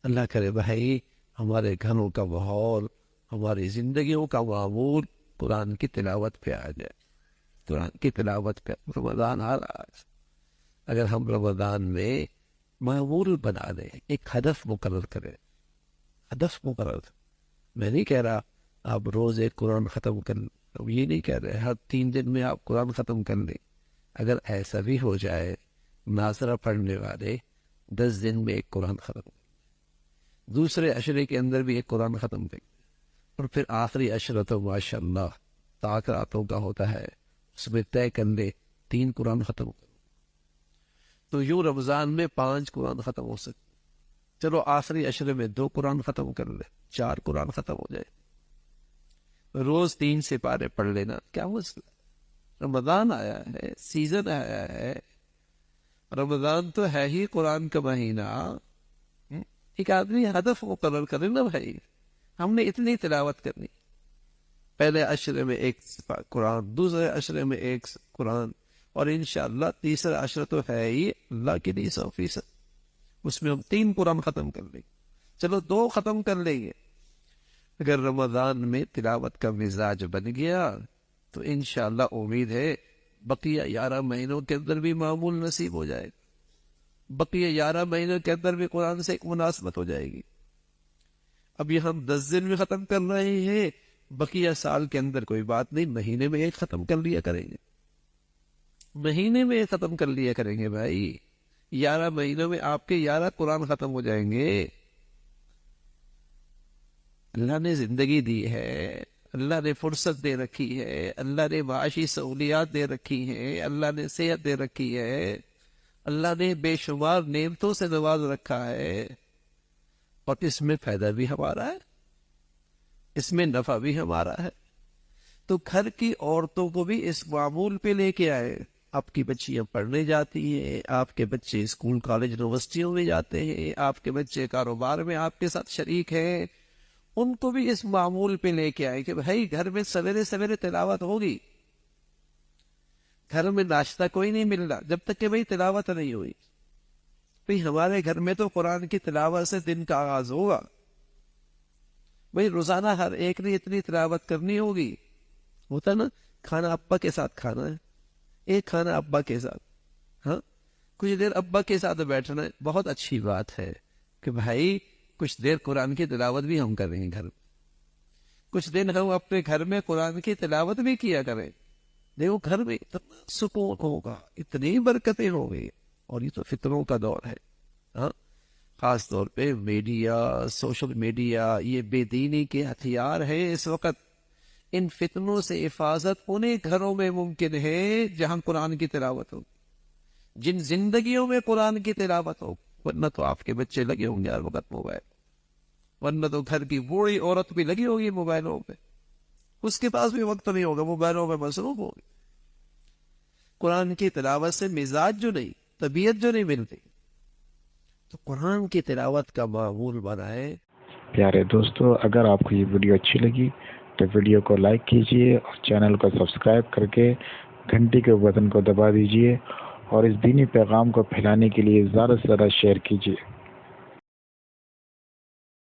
اللہ کرے بھائی ہمارے گھروں کا ماحول، ہماری زندگیوں کا معمول قرآن کی تلاوت پہ آ جائے، قرآن کی تلاوت پہ۔ رمضان آ رہا ہے، اگر ہم رمضان میں معمول بنا لیں، ایک ہدف مقرر کریں، ہدف مقرر۔ میں نہیں کہہ رہا آپ روز ایک قرآن ختم کر لیں، یہ نہیں کہہ رہے ہر 3 دن میں آپ قرآن ختم کر لیں۔ اگر ایسا بھی ہو جائے، ناظرہ پڑھنے والے 10 دن میں ایک قرآن ختم کریں، دوسرے عشرے کے اندر بھی ایک قرآن ختم کریں، اور پھر آخری عشرہ تو ماشاء اللہ طاقتوں کا ہوتا ہے، اس میں طے کر لے 3 قرآن ختم کرو، تو یوں رمضان میں 5 قرآن ختم ہو سکتے۔ چلو آخری عشرے میں 2 قرآن ختم کر لے، 4 قرآن ختم ہو جائے، روز 3 سپارے پڑھ لینا، کیا مسئلہ؟ رمضان آیا ہے، سیزن آیا ہے، رمضان تو ہے ہی قرآن کا مہینہ۔ ایک آدمی ہدف مقرر کرے نا بھائی، ہم نے اتنی تلاوت کرنی، پہلے عشرے میں 1 قرآن، دوسرے عشرے میں 1 قرآن، اور انشاءاللہ تیسرا عشرہ تو ہے ہی اللہ کے لیے 100%، اس میں ہم 3 قرآن ختم کر لیں گے، چلو 2 ختم کر لیں گے۔ اگر رمضان میں تلاوت کا مزاج بن گیا تو انشاءاللہ امید ہے بقیہ 11 مہینوں کے اندر بھی معمول نصیب ہو جائے گا، بقیہ 11 مہینوں کے اندر بھی قرآن سے ایک مناسبت ہو جائے گی۔ اب یہ ہم 10 دن میں ختم کر رہے ہیں، بقیہ سال کے اندر کوئی بات نہیں، مہینے میں 1 ختم کر لیا کریں گے، مہینے میں 1 ختم کر لیا کریں گے بھائی، 11 مہینوں میں آپ کے 11 قرآن ختم ہو جائیں گے۔ اللہ نے زندگی دی ہے، اللہ نے فرصت دے رکھی ہے، اللہ نے معاشی سہولیات دے رکھی ہیں، اللہ نے صحت دے رکھی ہے، اللہ نے بے شمار نعمتوں سے نواز رکھا ہے، اور اس میں فائدہ بھی ہمارا ہے، اس میں نفع بھی ہمارا ہے۔ تو گھر کی عورتوں کو بھی اس معمول پہ لے کے آئے۔ آپ کی بچیاں پڑھنے جاتی ہیں، آپ کے بچے اسکول کالج یونیورسٹیوں میں جاتے ہیں، آپ کے بچے کاروبار میں آپ کے ساتھ شریک ہیں، ان کو بھی اس معمول پہ لے کے آئے کہ بھائی گھر میں سویرے سویرے تلاوت ہوگی۔ گھر میں ناشتہ کوئی نہیں مل رہا جب تک کہ بھائی تلاوت نہیں ہوئی۔ بھائی ہمارے گھر میں تو قرآن کی تلاوت سے دن کا آغاز ہوگا، بھائی روزانہ ہر ایک نے اتنی تلاوت کرنی ہوگی۔ ہوتا نا کھانا ابا کے ساتھ کھانا ہے، ایک کھانا ابا کے ساتھ، ہاں کچھ دیر ابا کے ساتھ بیٹھنا ہے، بہت اچھی بات ہے کہ بھائی کچھ دیر قرآن کی تلاوت بھی ہم کریں گے گھر میں، کچھ دن ہم اپنے گھر میں قرآن کی تلاوت بھی کیا کریں، دیکھو گھر میں اتنا سکون ہوگا، اتنی برکتیں ہوں گی۔ اور یہ تو فطروں کا دور ہے، ہاں خاص طور پہ میڈیا، سوشل میڈیا، یہ بے دینی کے ہتھیار ہیں اس وقت۔ ان فتنوں سے حفاظت انہیں گھروں میں ممکن ہے جہاں قرآن کی تلاوت ہو، جن زندگیوں میں قرآن کی تلاوت ہو، ورنہ تو آپ کے بچے لگے ہوں گے ہر وقت موبائل، ورنہ تو گھر کی بوڑھی عورت بھی لگی ہوگی موبائلوں پہ، اس کے پاس بھی وقت نہیں ہوگا، موبائلوں پہ مصروف ہوگی۔ قرآن کی تلاوت سے مزاج جو نہیں، طبیعت جو نہیں ملتی، تو قرآن کی تلاوت کا معمول بنائے۔ پیارے دوستو، اگر آپ کو یہ ویڈیو اچھی لگی تو ویڈیو کو لائک کیجئے اور چینل کو سبسکرائب کر کے گھنٹی کے بٹن کو دبا دیجئے، اور اس دینی پیغام کو پھیلانے کے لیے زیادہ سے زیادہ شیئر کیجئے۔